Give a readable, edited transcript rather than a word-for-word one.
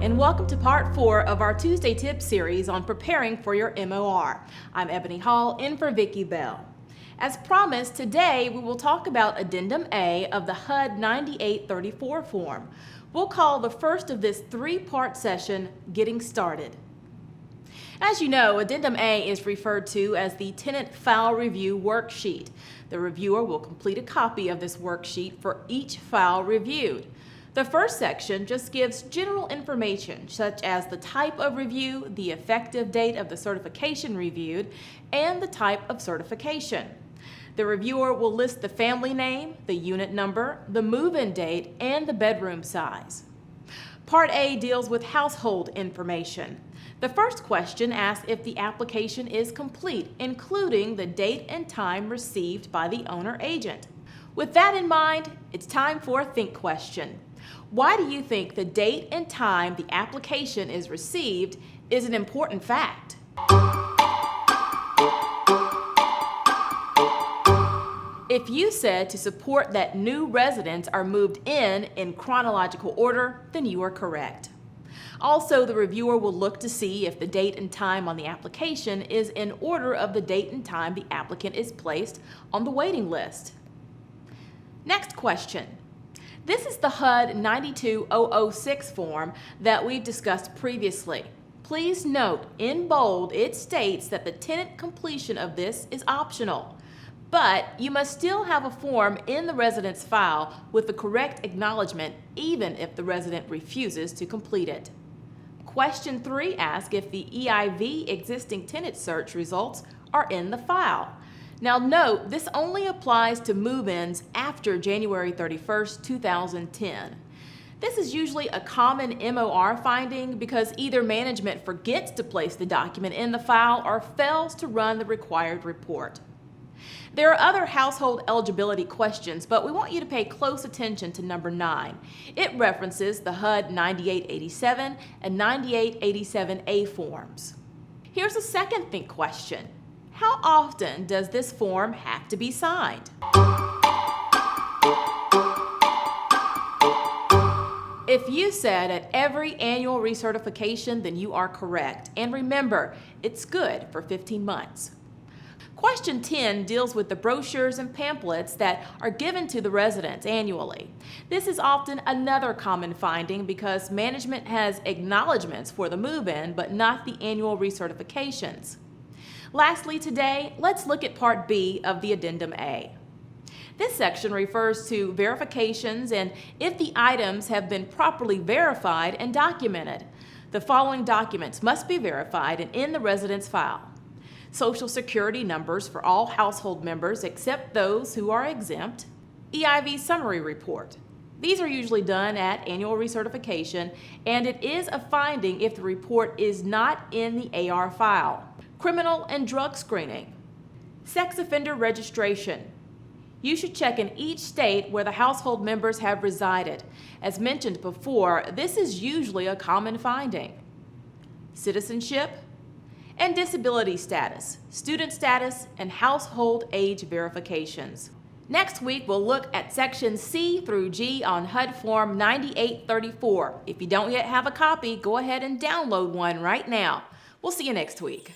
and welcome to part 4 of our Tuesday Tips series on preparing for your MOR. I'm Ebony Hall, in for Vicki Bell. As promised, today we will talk about Addendum A of the HUD 9834 form. We'll call the first of this three-part session Getting Started. As you know, Addendum A is referred to as the Tenant File Review Worksheet. The reviewer will complete a copy of this worksheet for each file reviewed. The first section just gives general information such as the type of review, the effective date of the certification reviewed, and the type of certification. The reviewer will list the family name, the unit number, the move-in date, and the bedroom size. Part A deals with household information. The first question asks if the application is complete, including the date and time received by the owner agent. With that in mind, it's time for a think question. Why do you think the date and time the application is received is an important fact? If you said to support that new residents are moved in chronological order, then you are correct. Also, the reviewer will look to see if the date and time on the application is in order of the date and time the applicant is placed on the waiting list. Next question. This is the HUD 92006 form that we've discussed previously. Please note, in bold, it states that the tenant completion of this is optional, but you must still have a form in the resident's file with the correct acknowledgement even if the resident refuses to complete it. Question 3 asks if the EIV existing tenant search results are in the file. Now note, this only applies to move-ins after January 31st, 2010. This is usually a common MOR finding because either management forgets to place the document in the file or fails to run the required report. There are other household eligibility questions, but we want you to pay close attention to number 9. It references the HUD 9887 and 9887A forms. Here's a second think question. How often does this form have to be signed? If you said at every annual recertification, then you are correct. And remember, it's good for 15 months. Question 10 deals with the brochures and pamphlets that are given to the residents annually. This is often another common finding because management has acknowledgments for the move-in but not the annual recertifications. Lastly today, let's look at Part B of the Addendum A. This section refers to verifications and if the items have been properly verified and documented. The following documents must be verified and in the resident's file. Social Security numbers for all household members except those who are exempt. EIV summary report. These are usually done at annual recertification, and it is a finding if the report is not in the AR file. Criminal and drug screening. Sex offender registration. You should check in each state where the household members have resided. As mentioned before, this is usually a common finding. Citizenship and disability status, student status, and household age verifications. Next week, we'll look at sections C through G on HUD Form 9834. If you don't yet have a copy, go ahead and download one right now. We'll see you next week.